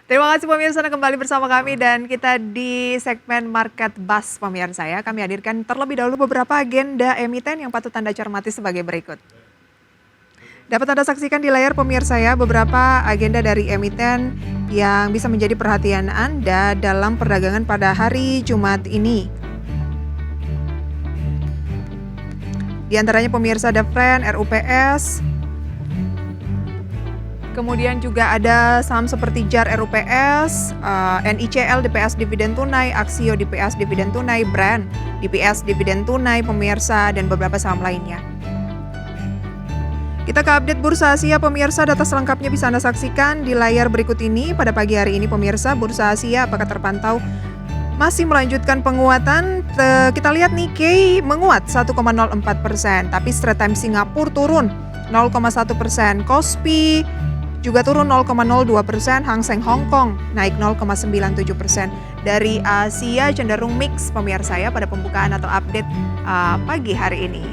Terima kasih pemirsa Anda kembali bersama kami dan kita di segmen Market Buzz pemirsa ya. Kami hadirkan terlebih dahulu beberapa agenda emiten yang patut Anda cermati sebagai berikut. Dapat Anda saksikan di layar pemirsa ya beberapa agenda dari emiten yang bisa menjadi perhatian Anda dalam perdagangan pada hari Jumat ini. Di antaranya pemirsa ada Friend, RUPS, kemudian juga ada saham seperti JAR RUPS, NICL DPS dividen tunai, Aksio DPS dividen tunai, Brand DPS dividen tunai pemirsa dan beberapa saham lainnya. Kita ke update Bursa Asia pemirsa, data selengkapnya bisa Anda saksikan di layar berikut ini. Pada pagi hari ini pemirsa, Bursa Asia apakah terpantau masih melanjutkan penguatan. Kita lihat Nikkei menguat 1,04%, tapi Straits Times Singapura turun 0,1%, Kospi juga turun 0,02%, Hang Seng Hong Kong naik 0,97%. Dari Asia cenderung mix pemirsa ya pada pembukaan atau update pagi hari ini.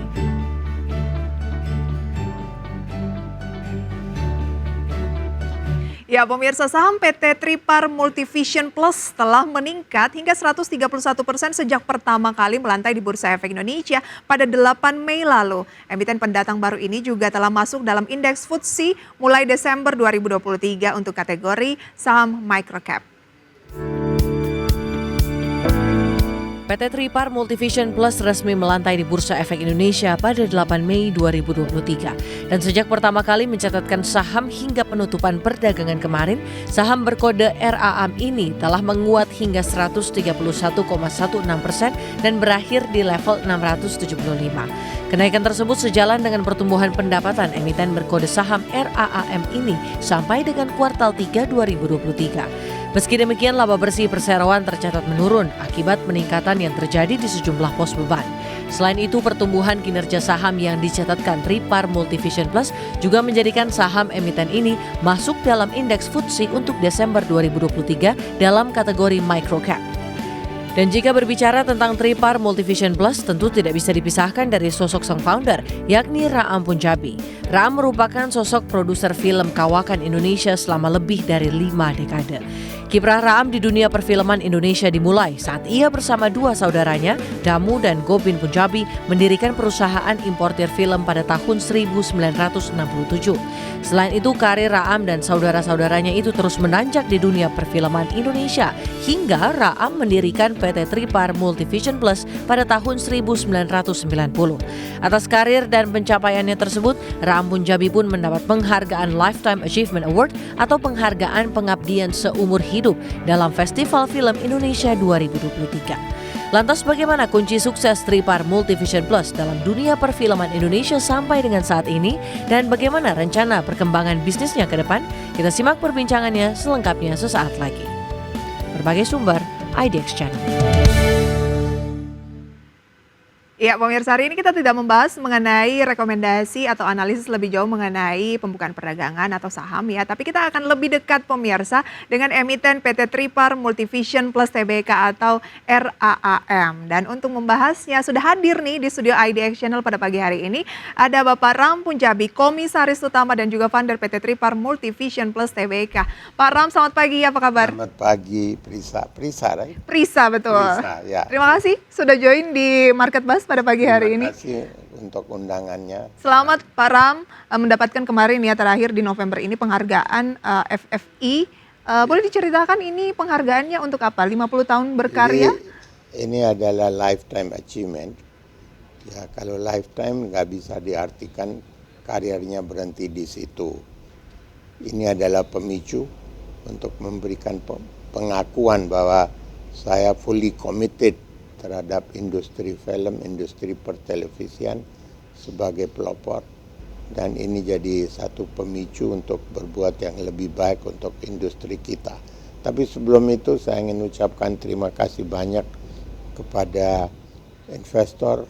Ya pemirsa, saham PT Tripar Multivision Plus telah meningkat hingga 131% sejak pertama kali melantai di Bursa Efek Indonesia pada 8 Mei lalu. Emiten pendatang baru ini juga telah masuk dalam indeks FTSE mulai Desember 2023 untuk kategori saham microcap. PT Tripar Multivision Plus resmi melantai di Bursa Efek Indonesia pada 8 Mei 2023. Dan sejak pertama kali mencatatkan saham hingga penutupan perdagangan kemarin, saham berkode RAM ini telah menguat hingga 131,16% dan berakhir di level 675. Kenaikan tersebut sejalan dengan pertumbuhan pendapatan emiten berkode saham RAM ini sampai dengan kuartal 3 2023. Meski demikian, laba bersih perseroan tercatat menurun akibat peningkatan yang terjadi di sejumlah pos beban. Selain itu, pertumbuhan kinerja saham yang dicatatkan Tripar Multivision Plus juga menjadikan saham emiten ini masuk dalam indeks FTSE untuk Desember 2023 dalam kategori microcap. Dan jika berbicara tentang Tripar Multivision Plus, tentu tidak bisa dipisahkan dari sosok sang founder, yakni Raam Punjabi. Raam merupakan sosok produser film kawakan Indonesia selama lebih dari 5 dekade. Kiprah Raam di dunia perfilman Indonesia dimulai saat ia bersama dua saudaranya, Damu dan Gobin Punjabi, mendirikan perusahaan importir film pada tahun 1967. Selain itu, karir Raam dan saudara-saudaranya itu terus menanjak di dunia perfilman Indonesia, hingga Raam mendirikan PT Tripar Multivision Plus pada tahun 1990. Atas karir dan pencapaiannya tersebut, Raam Punjabi pun mendapat penghargaan Lifetime Achievement Award atau penghargaan pengabdian seumur hidup dalam Festival Film Indonesia 2023. Lantas bagaimana kunci sukses Tripar Multivision Plus dalam dunia perfilman Indonesia sampai dengan saat ini, dan bagaimana rencana perkembangan bisnisnya ke depan? Kita simak perbincangannya selengkapnya sesaat lagi. Berbagai sumber, IDX Channel. Ya pemirsa, hari ini kita tidak membahas mengenai rekomendasi atau analisis lebih jauh mengenai pembukaan perdagangan atau saham ya. Tapi kita akan lebih dekat pemirsa dengan emiten PT Tripar Multivision Plus Tbk atau RAAM. Dan untuk membahasnya sudah hadir nih di studio IDX Channel pada pagi hari ini. Ada Bapak Raam Punjabi, Komisaris Utama dan juga founder PT Tripar Multivision Plus Tbk. Pak Raam, selamat pagi, apa kabar? Selamat pagi, Prisa, right? Prisa, betul. Prisa, ya. Terima kasih sudah join di Market Buzz pada pagi hari ini. Terima kasih untuk undangannya. Selamat Pak Raam mendapatkan kemarin ya terakhir di November ini penghargaan FFI. Boleh diceritakan ini penghargaannya untuk apa? 50 tahun berkarya? Jadi, ini adalah lifetime achievement. Ya, kalau lifetime nggak bisa diartikan karirnya berhenti di situ. Ini adalah pemicu untuk memberikan pengakuan bahwa saya fully committed terhadap industri film, industri pertelevisian sebagai pelopor, dan ini jadi satu pemicu untuk berbuat yang lebih baik untuk industri kita. Tapi sebelum itu saya ingin ucapkan terima kasih banyak kepada investor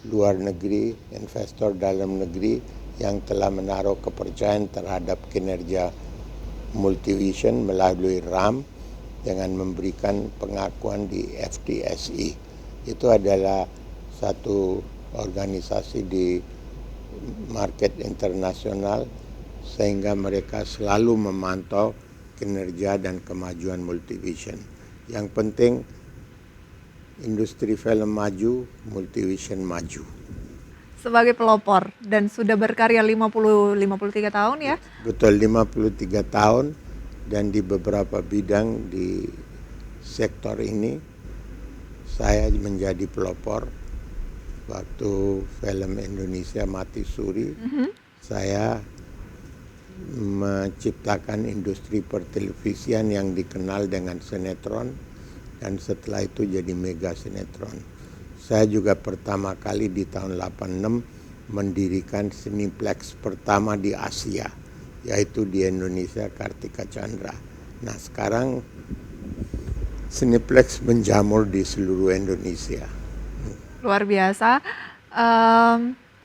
luar negeri, investor dalam negeri yang telah menaruh kepercayaan terhadap kinerja Multivision melalui RAM dengan memberikan pengakuan di FTSE. Itu adalah satu organisasi di market internasional sehingga mereka selalu memantau kinerja dan kemajuan Multivision. Yang penting industri film maju, Multivision maju. Sebagai pelopor dan sudah berkarya 53 tahun ya. Betul, 53 tahun dan di beberapa bidang di sektor ini saya menjadi pelopor. Waktu film Indonesia Mati Suri, saya menciptakan industri pertelevisian yang dikenal dengan sinetron dan setelah itu jadi mega sinetron. Saya juga pertama kali di tahun 86 mendirikan Cineplex pertama di Asia, yaitu di Indonesia Kartika Chandra. Nah sekarang Cineplex menjamur di seluruh Indonesia. Luar biasa.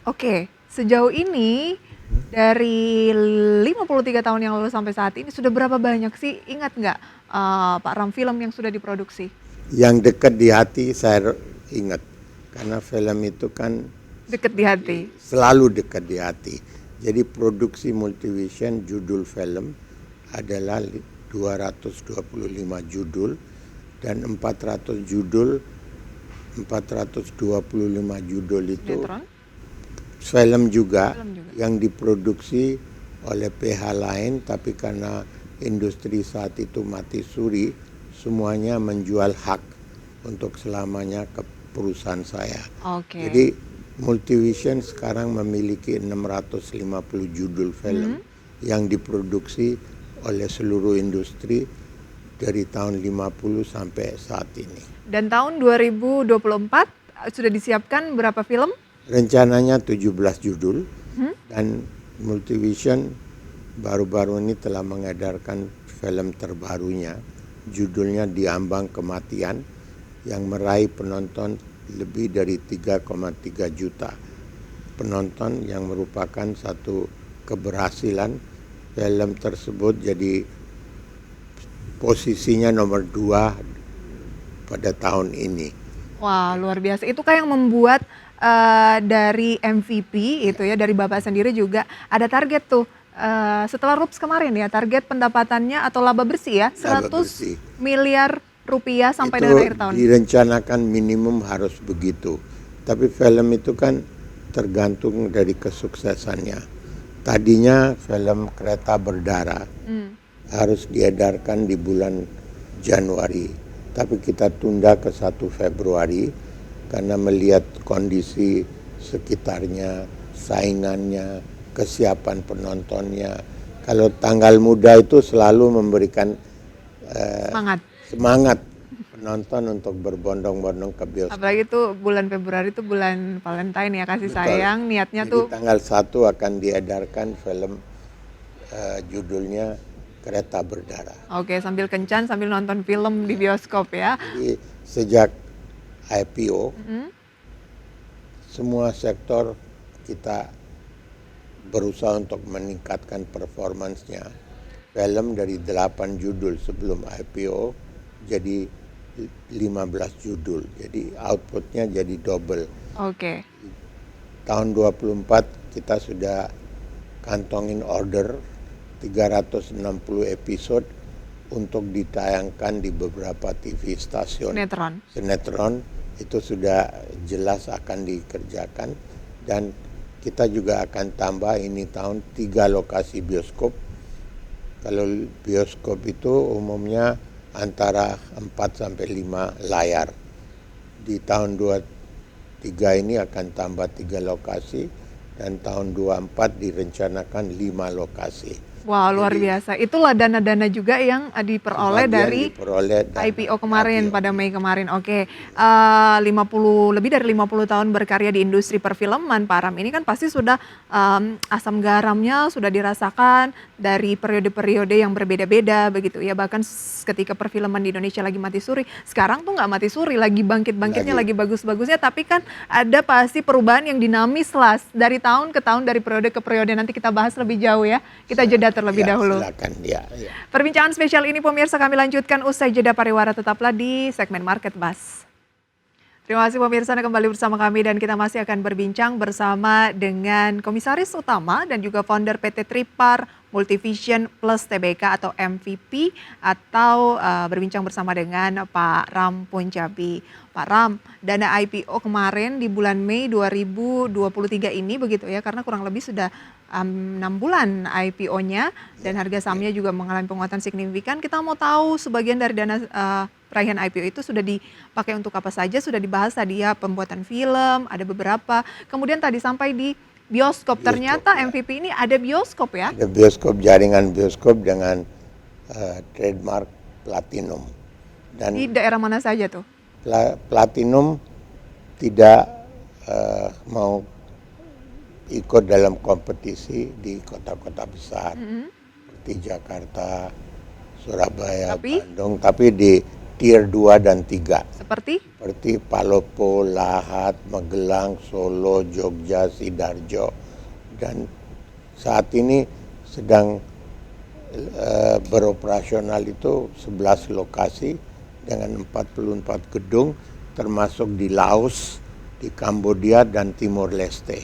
Oke, sejauh ini dari 53 tahun yang lalu sampai saat ini sudah berapa banyak sih, ingat nggak Pak Ram, film yang sudah diproduksi? Yang dekat di hati saya ingat, karena film itu kan Dekat di hati. selalu dekat di hati. Jadi produksi Multivision judul film adalah 225 judul dan 425 judul itu Sinetron? film juga, Film juga. yang diproduksi oleh PH lain, tapi karena industri saat itu mati suri, semuanya menjual hak untuk selamanya ke perusahaan saya. Oke. Jadi Multivision sekarang memiliki 650 judul film yang diproduksi oleh seluruh industri dari tahun 50 sampai saat ini. Dan tahun 2024 sudah disiapkan berapa film? Rencananya 17 judul dan Multivision baru-baru ini telah mengedarkan film terbarunya, judulnya Diambang Kematian, yang meraih penonton lebih dari 3,3 juta penonton, yang merupakan satu keberhasilan. Film tersebut jadi posisinya nomor 2 pada tahun ini. Wah, luar biasa. Itu kan yang membuat dari MVP itu ya, dari Bapak sendiri juga ada target tuh. Setelah RUPS kemarin ya, target pendapatannya atau laba bersih ya, 100 Laba bersih. miliar rupiah sampai Itu dengan akhir tahun. direncanakan minimum harus begitu. Tapi film itu kan tergantung dari kesuksesannya. Tadinya film Kereta Berdarah harus diedarkan di bulan Januari, tapi kita tunda ke 1 Februari karena melihat kondisi sekitarnya, saingannya, kesiapan penontonnya. Kalau tanggal muda itu selalu memberikan semangat penonton untuk berbondong-bondong ke bioskop. Apalagi tuh bulan Februari itu bulan Valentine ya, kasih Betul. sayang. Niatnya Jadi tuh tanggal 1 akan diedarkan film judulnya Kereta Berdarah. oke, sambil kencan sambil nonton film di bioskop ya. Jadi sejak IPO semua sektor kita berusaha untuk meningkatkan performansnya. Film dari 8 judul sebelum IPO jadi 15 judul. Jadi outputnya jadi double. Oke. Tahun 24 kita sudah kantongin order 360 episode untuk ditayangkan di beberapa TV stasiun. Sinetron itu sudah jelas akan dikerjakan, dan kita juga akan tambah ini tahun 3 lokasi bioskop. Kalau bioskop itu umumnya antara 4 sampai 5 layar. Di tahun 23 ini akan tambah 3 lokasi dan tahun 24 direncanakan 5 lokasi. Wah, luar biasa. Itulah dana-dana juga yang diperoleh dari IPO kemarin pada Mei kemarin. Oke, 50 lebih dari 50 tahun berkarya di industri perfilman, Pak Ram. Ini kan pasti sudah asam garamnya sudah dirasakan dari periode-periode yang berbeda-beda begitu ya. Bahkan ketika perfilman di Indonesia lagi mati suri, sekarang tuh nggak mati suri, lagi bangkit-bangkitnya, lagi bagus-bagusnya. Tapi kan ada pasti perubahan yang dinamis lah dari tahun ke tahun, dari periode ke periode. Nanti kita bahas lebih jauh ya. Kita jeda terlebih dahulu. Silakan, ya. Perbincangan spesial ini pemirsa kami lanjutkan usai jeda pariwara, tetaplah di segmen Market Buzz. Terima kasih pemirsa, Anda kembali bersama kami dan kita masih akan berbincang bersama dengan Komisaris Utama dan juga founder PT Tripar Multivision Plus Tbk atau MVP, atau berbincang bersama dengan Pak Ram Punjabi. Pak Ram, dana IPO kemarin di bulan Mei 2023 ini begitu ya, karena kurang lebih sudah 6 bulan IPO-nya dan harga sahamnya juga mengalami penguatan signifikan. Kita mau tahu sebagian dari dana peraihan IPO itu sudah dipakai untuk apa saja, sudah dibahas tadi ya, pembuatan film, ada beberapa. Kemudian tadi sampai di bioskop, ternyata ya. MVP ini ada bioskop ya? Ada bioskop, jaringan bioskop dengan trademark Platinum. Dan Di daerah mana saja tuh? Platinum tidak mau ikut dalam kompetisi di kota-kota besar seperti Jakarta, Surabaya, Bandung, tapi di tier 2 dan 3. Seperti Palopo, Lahat, Magelang, Solo, Jogja, Sidoarjo, dan saat ini sedang beroperasional itu 11 lokasi dengan 44 gedung, termasuk di Laos, di Kamboja dan Timor Leste.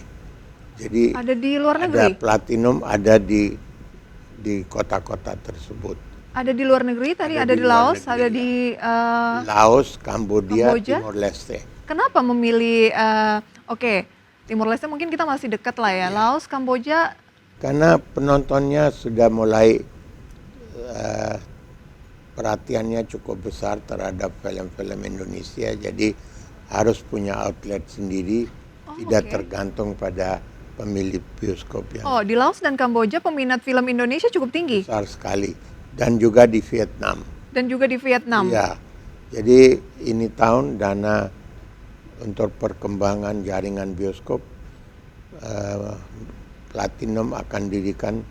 Jadi ada di luar negeri? Ada Platinum, ada di kota-kota tersebut. Ada di luar negeri tadi, ada di Laos, negeri, ada di Laos, Kamboja, Timor Leste. Kenapa memilih Timor Leste mungkin kita masih dekat lah ya. Laos, Kamboja? Karena penontonnya sudah mulai perhatiannya cukup besar terhadap film-film Indonesia, jadi harus punya outlet sendiri, tidak tergantung pada pemilik bioskop yang di Laos dan Kamboja peminat film Indonesia cukup tinggi? Besar sekali. Dan juga di Vietnam. Iya. Jadi ini tahun dana untuk perkembangan jaringan bioskop, Platinum akan dirikan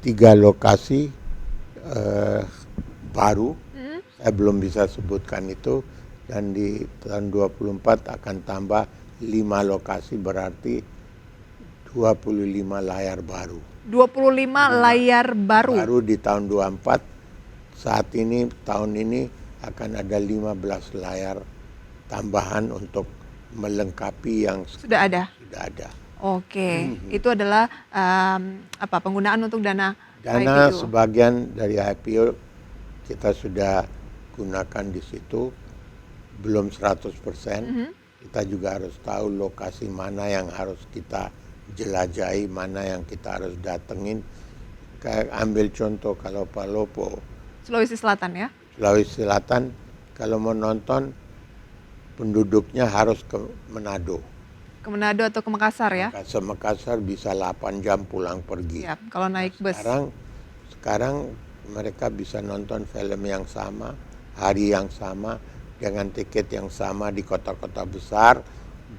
3 lokasi baru. Saya belum bisa sebutkan itu. Dan di tahun 2024 akan tambah 5 lokasi, berarti 25 layar baru. 25 layar baru? Baru di tahun 24. Saat ini, tahun ini akan ada 15 layar tambahan untuk melengkapi yang sudah ada. Oke, itu adalah penggunaan untuk dana IPO. Sebagian dari IPO kita sudah gunakan di situ, belum 100%. Kita juga harus tahu lokasi mana yang harus kita jelajahi, mana yang kita harus datengin. Kayak ambil contoh kalau Palopo, Sulawesi Selatan ya? Sulawesi Selatan, kalau mau nonton penduduknya harus ke Manado. Ke Manado atau ke Makassar ya? Makassar bisa 8 jam pulang pergi. Siap, kalau naik bus. Sekarang mereka bisa nonton film yang sama, hari yang sama, dengan tiket yang sama di kota-kota besar,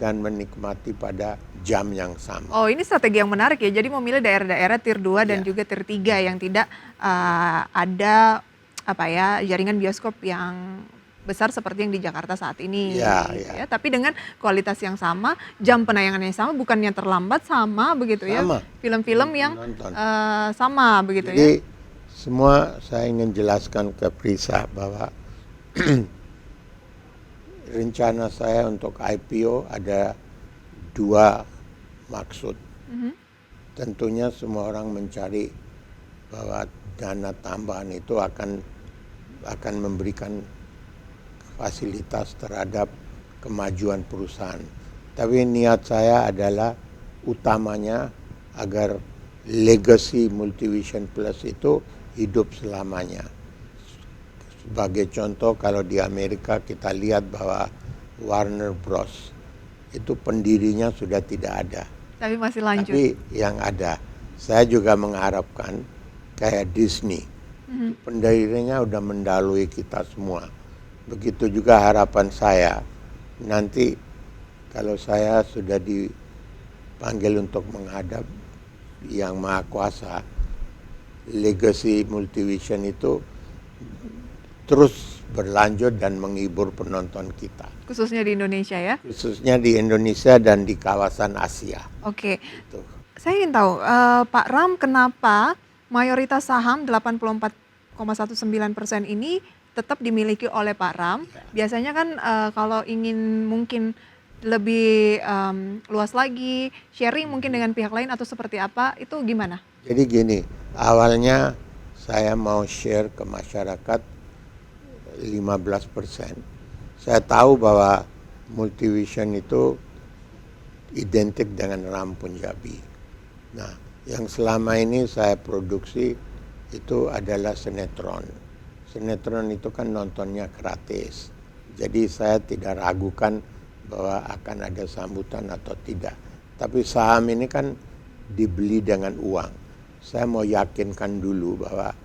dan menikmati pada jam yang sama. Oh, ini strategi yang menarik ya. Jadi memilih daerah-daerah tier 2 dan juga tier 3 yang tidak ada jaringan bioskop yang besar seperti yang di Jakarta saat ini. Ya, tapi dengan kualitas yang sama, jam penayangannya sama, bukannya terlambat, sama begitu ya. Film-film yang sama begitu. Jadi semua saya ingin jelaskan ke Prisa bahwa rencana saya untuk IPO ada 2 maksud. Tentunya semua orang mencari bahwa dana tambahan itu akan memberikan fasilitas terhadap kemajuan perusahaan. Tapi niat saya adalah utamanya agar legacy Multivision Plus itu hidup selamanya. Sebagai contoh, kalau di Amerika kita lihat bahwa Warner Bros. Itu pendirinya sudah tidak ada. Tapi masih lanjut. Tapi yang ada, saya juga mengharapkan kayak Disney. Pendirinya udah mendahului kita semua. Begitu juga harapan saya, nanti kalau saya sudah dipanggil untuk menghadap Yang Maha Kuasa, legacy Multivision itu terus berlanjut dan menghibur penonton kita. Khususnya di Indonesia ya? Khususnya di Indonesia dan di kawasan Asia. Oke. Gitu. Saya ingin tahu, Pak Ram, kenapa mayoritas saham 84,19% ini tetap dimiliki oleh Pak Ram? Biasanya kan kalau ingin mungkin lebih luas lagi, sharing mungkin dengan pihak lain atau seperti apa, itu gimana? Jadi gini, Awalnya saya mau share ke masyarakat 15%. Saya tahu bahwa Multivision itu identik dengan RAM Punjabi. Nah, yang selama ini saya produksi itu adalah sinetron. Sinetron itu kan nontonnya gratis. Jadi saya tidak ragukan bahwa akan ada sambutan atau tidak. Tapi saham ini kan dibeli dengan uang. Saya mau yakinkan dulu bahwa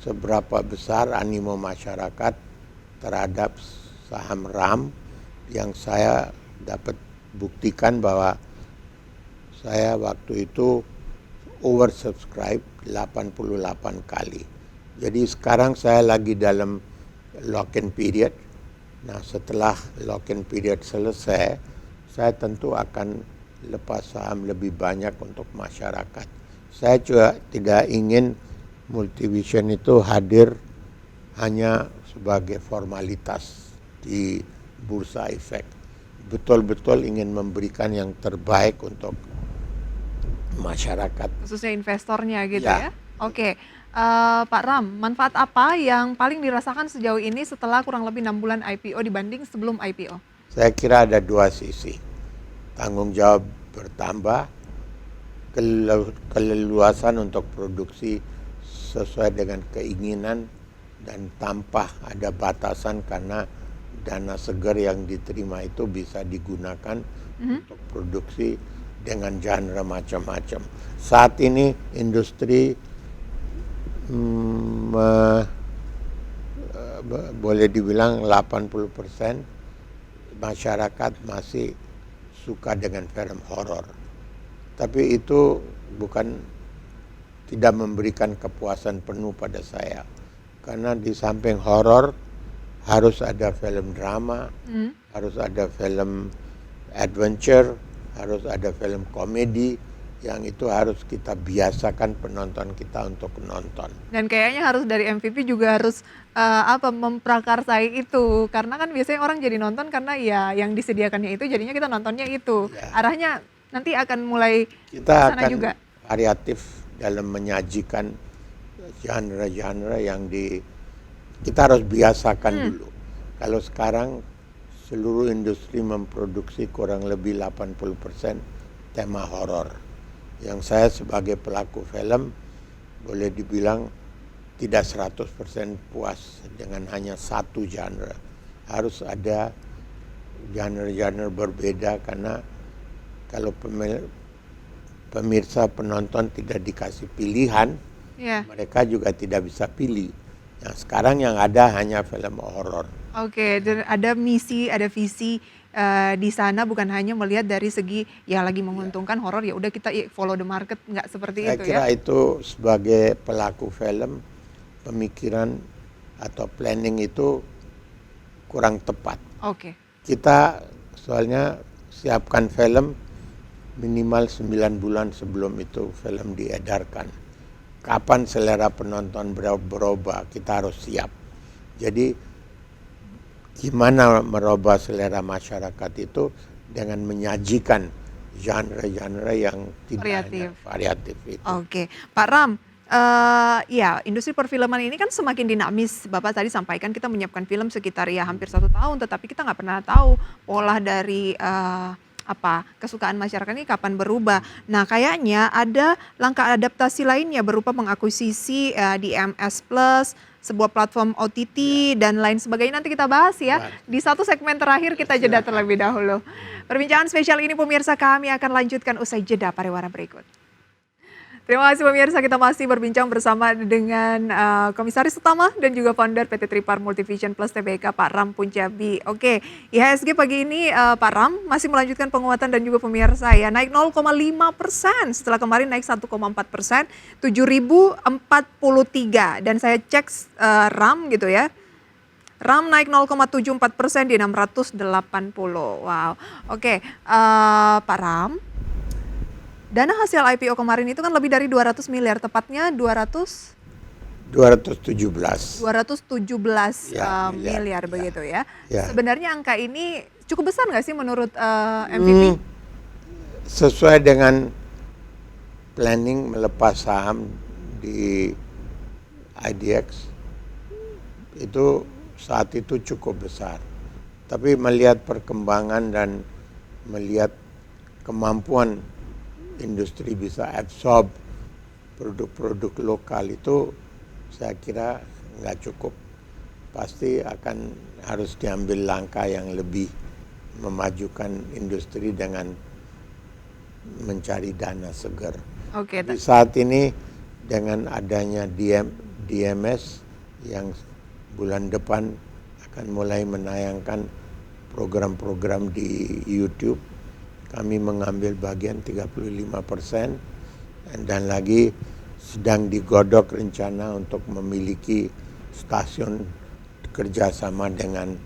seberapa besar animo masyarakat terhadap saham RAM yang saya dapat buktikan bahwa saya waktu itu oversubscribe 88 kali. Jadi sekarang saya lagi dalam lock-in period. Nah, setelah lock-in period selesai, saya tentu akan lepas saham lebih banyak untuk masyarakat. Saya juga tidak ingin Multivision itu hadir hanya sebagai formalitas di Bursa Efek. Betul-betul ingin memberikan yang terbaik untuk masyarakat. Khususnya investornya gitu Ya. ya. Oke, Pak Ram, manfaat apa yang paling dirasakan sejauh ini setelah kurang lebih 6 bulan IPO dibanding sebelum IPO? Saya kira ada dua sisi. Tanggung jawab bertambah, keleluasan untuk produksi sesuai dengan keinginan dan tanpa ada batasan karena dana segar yang diterima itu bisa digunakan untuk produksi dengan genre macam-macam. Saat ini industri boleh dibilang 80% masyarakat masih suka dengan film horor. Tapi itu bukan tidak memberikan kepuasan penuh pada saya. Karena di samping horor harus ada film drama, harus ada film adventure, harus ada film komedi, yang itu harus kita biasakan penonton kita untuk nonton. Dan kayaknya harus dari MVP juga harus memprakarsai itu, karena kan biasanya orang jadi nonton karena ya yang disediakannya itu, jadinya kita nontonnya itu. Ya. Arahnya nanti akan mulai Kita sana akan juga. variatif dalam menyajikan genre-genre yang kita harus biasakan dulu. Kalau sekarang seluruh industri memproduksi kurang lebih 80% tema horor. Yang saya sebagai pelaku film boleh dibilang tidak 100% puas dengan hanya satu genre. Harus ada genre-genre berbeda karena kalau pemirsa penonton tidak dikasih pilihan, Ya. mereka juga tidak bisa pilih. Nah, sekarang yang ada hanya film horor. Oke, dan ada misi, ada visi di sana, bukan hanya melihat dari segi ya lagi menguntungkan horor, ya udah kita follow the market, nggak seperti Saya itu kira ya. itu sebagai pelaku film, pemikiran atau planning itu kurang tepat. Oke. Kita soalnya siapkan film minimal 9 bulan sebelum itu film diedarkan. Kapan selera penonton berubah, kita harus siap. Jadi gimana merubah selera masyarakat itu dengan menyajikan genre-genre yang tidak hanya variatif itu. Oke, Pak Ram, ya industri perfilman ini kan semakin dinamis. Bapak tadi sampaikan kita menyiapkan film sekitar ya hampir 1 tahun, tetapi kita nggak pernah tahu pola dari kesukaan masyarakat ini kapan berubah. Nah, kayaknya ada langkah adaptasi lainnya berupa mengakuisisi DMS Plus, sebuah platform OTT dan lain sebagainya. Nanti kita bahas ya. Di satu segmen terakhir kita jeda terlebih dahulu. Perbincangan spesial ini pemirsa kami akan lanjutkan usai jeda pariwara berikut. Terima kasih pemirsa, kita masih berbincang bersama dengan Komisaris Utama dan juga founder PT Tripar Multivision Plus Tbk, Pak Ram Punjabi. Oke, IHSG pagi ini Pak Ram masih melanjutkan penguatan dan juga pemirsa ya, naik 0,5% setelah kemarin naik 1,4%, 7.043. Dan saya cek RAM gitu ya, RAM naik 0,74% di 680. Wow, oke, Pak Ram. Dana hasil IPO kemarin itu kan lebih dari 200 miliar, tepatnya 217. Miliar begitu ya. Ya. Sebenarnya angka ini cukup besar nggak sih menurut MVP? Sesuai dengan planning melepas saham di IDX itu saat itu cukup besar. Tapi melihat perkembangan dan melihat kemampuan industri bisa absorb produk-produk lokal itu, saya kira nggak cukup. Pasti akan harus diambil langkah yang lebih memajukan industri dengan mencari dana segar. Oke, Tapi saat ini dengan adanya DMS yang bulan depan akan mulai menayangkan program-program di YouTube, kami mengambil bagian 35%, dan lagi sedang digodok rencana untuk memiliki stasiun kerjasama dengan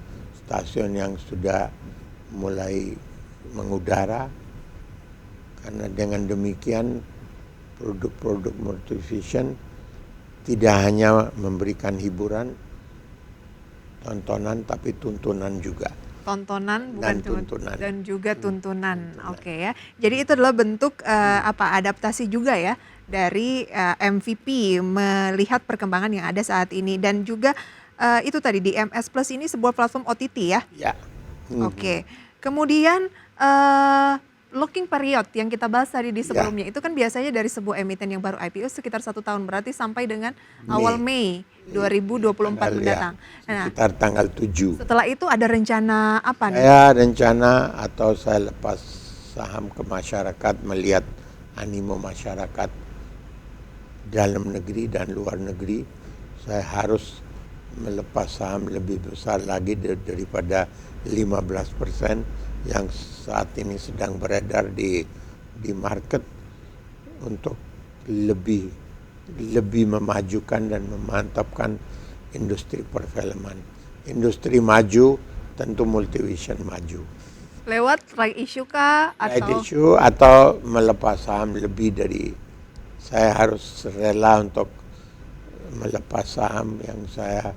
stasiun yang sudah mulai mengudara, karena dengan demikian produk-produk Multivision tidak hanya memberikan hiburan, tontonan, tapi tuntunan juga. tontonan bukan Dan cuma tuntunan. dan juga tuntunan. Oke ya. Jadi itu adalah bentuk adaptasi juga ya dari MVP melihat perkembangan yang ada saat ini, dan juga itu tadi di MS Plus ini sebuah platform OTT ya. Ya. Oke. Kemudian locking period yang kita bahas tadi di sebelumnya itu kan biasanya dari sebuah emiten yang baru IPO sekitar 1 tahun, berarti sampai dengan awal Mei 2024 mendatang. Nah, Sekitar tanggal 7. setelah itu ada rencana apa nih? Saya rencana atau saya lepas saham ke masyarakat, melihat animo masyarakat dalam negeri dan luar negeri. Saya harus melepas saham lebih besar lagi daripada 15% yang saat ini sedang beredar di market, untuk lebih memajukan dan memantapkan industri perfilman. Industri maju, tentu Multivision maju. Lewat right issue kah Right atau issue atau melepas saham lebih dari, saya harus rela untuk melepas saham yang saya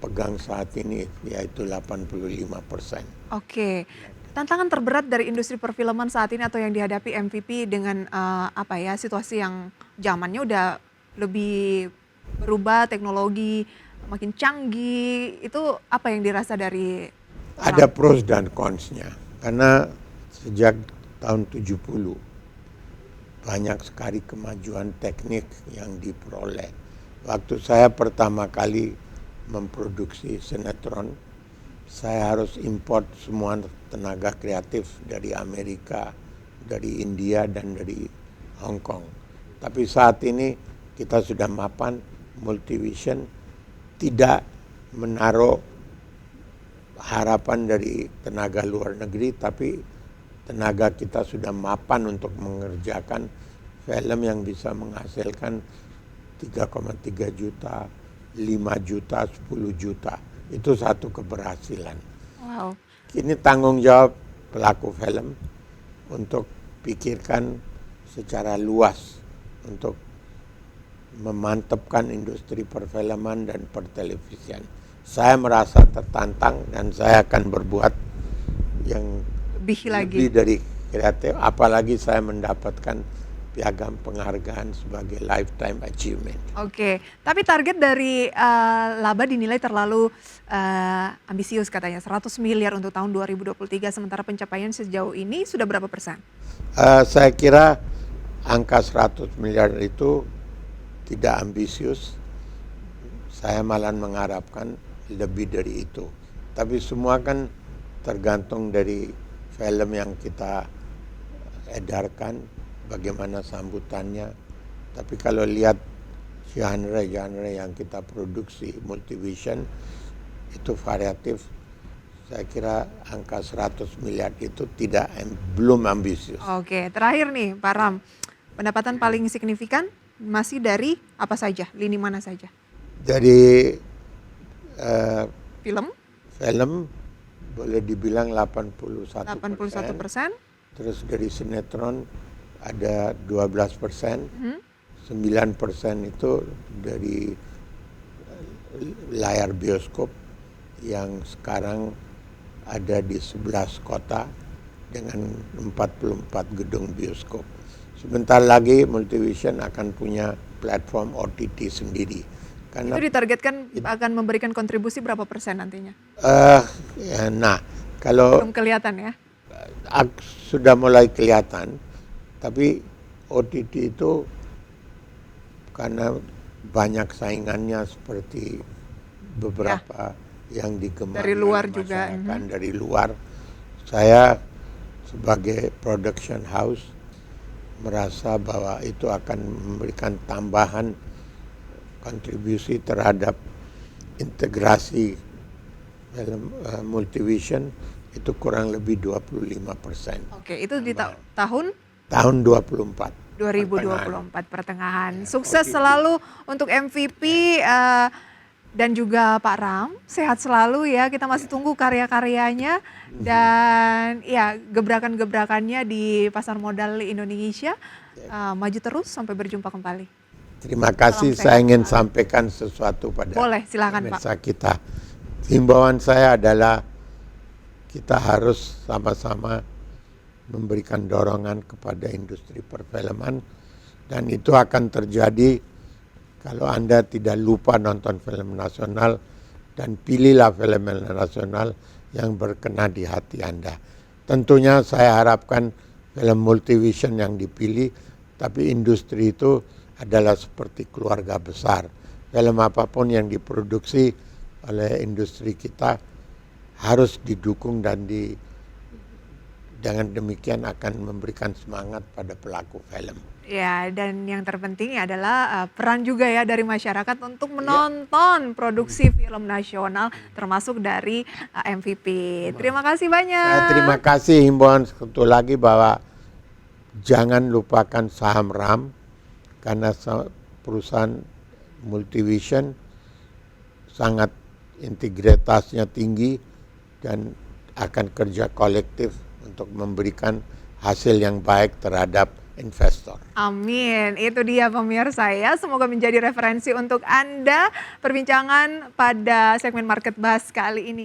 pegang saat ini, yaitu 85%. Oke. Tantangan terberat dari industri perfilman saat ini atau yang dihadapi MVP dengan situasi yang zamannya udah lebih berubah, teknologi makin canggih, itu apa yang dirasa dari Ada pros dan cons-nya. Karena sejak tahun 70 banyak sekali kemajuan teknik yang diperoleh. Waktu saya pertama kali memproduksi sinetron, saya harus import semua tenaga kreatif dari Amerika, dari India, dan dari Hong Kong. Tapi saat ini kita sudah mapan, Multivision tidak menaruh harapan dari tenaga luar negeri, tapi tenaga kita sudah mapan untuk mengerjakan film yang bisa menghasilkan 3,3 juta, 5 juta, 10 juta. Itu satu keberhasilan. wow. Ini tanggung jawab pelaku film untuk pikirkan secara luas untuk memantapkan industri perfilman dan pertelevisian. Saya merasa tertantang dan saya akan berbuat yang lebih dari kreatif, apalagi saya mendapatkan piagam penghargaan sebagai lifetime achievement. Oke, tapi target dari laba dinilai terlalu ambisius katanya, 100 miliar untuk tahun 2023, sementara pencapaian sejauh ini sudah berapa persen? Saya kira angka 100 miliar itu tidak ambisius. Saya malah mengharapkan lebih dari itu. Tapi semua kan tergantung dari film yang kita edarkan, bagaimana sambutannya. Tapi kalau lihat genre yang kita produksi Multivision itu variatif, saya kira angka 100 miliar itu belum ambisius. Oke, terakhir nih Pak Ram, pendapatan paling signifikan masih dari apa saja, lini mana saja? Dari Film film boleh dibilang 81%. 81%, Terus dari sinetron ada 12%, 9% itu dari layar bioskop yang sekarang ada di 11 kota dengan 44 gedung bioskop. Sebentar lagi Multivision akan punya platform OTT sendiri. Karena Itu ditargetkan akan memberikan kontribusi berapa persen nantinya? nah kalau Belum kelihatan ya? sudah mulai kelihatan, tapi OTT itu karena banyak saingannya seperti beberapa yang digemari Dari luar oleh juga, masyarakat dari luar. Saya sebagai production house merasa bahwa itu akan memberikan tambahan kontribusi terhadap integrasi film multivision itu kurang lebih 25%. Oke, itu di tahun Tahun 24. 2024 pertengahan. Sukses selalu untuk MVP dan juga Pak Ram. Sehat selalu ya. Kita masih tunggu karya-karyanya dan ya gebrakan-gebrakannya di pasar modal Indonesia. Maju terus sampai berjumpa kembali. Terima kasih. Salam Saya sehat. ingin sampaikan sesuatu pada Boleh, silakan Pak. pemirsa kita. Himbauan saya adalah kita harus sama-sama memberikan dorongan kepada industri perfilman dan itu akan terjadi kalau Anda tidak lupa nonton film nasional dan pilihlah film nasional yang berkenan di hati Anda. Tentunya saya harapkan film multivision yang dipilih, tapi industri itu adalah seperti keluarga besar. Film apapun yang diproduksi oleh industri kita harus didukung dan dengan demikian akan memberikan semangat pada pelaku film. Ya, dan yang terpenting adalah peran juga ya dari masyarakat untuk menonton produksi film nasional termasuk dari MVP. Terima kasih banyak. Terima kasih. Himbauan satu lagi bahwa jangan lupakan saham RAM karena perusahaan multivision sangat integritasnya tinggi dan akan kerja kolektif untuk memberikan hasil yang baik terhadap investor. Amin, itu dia pemirsa ya. Semoga menjadi referensi untuk Anda perbincangan pada segmen Market Bahas kali ini.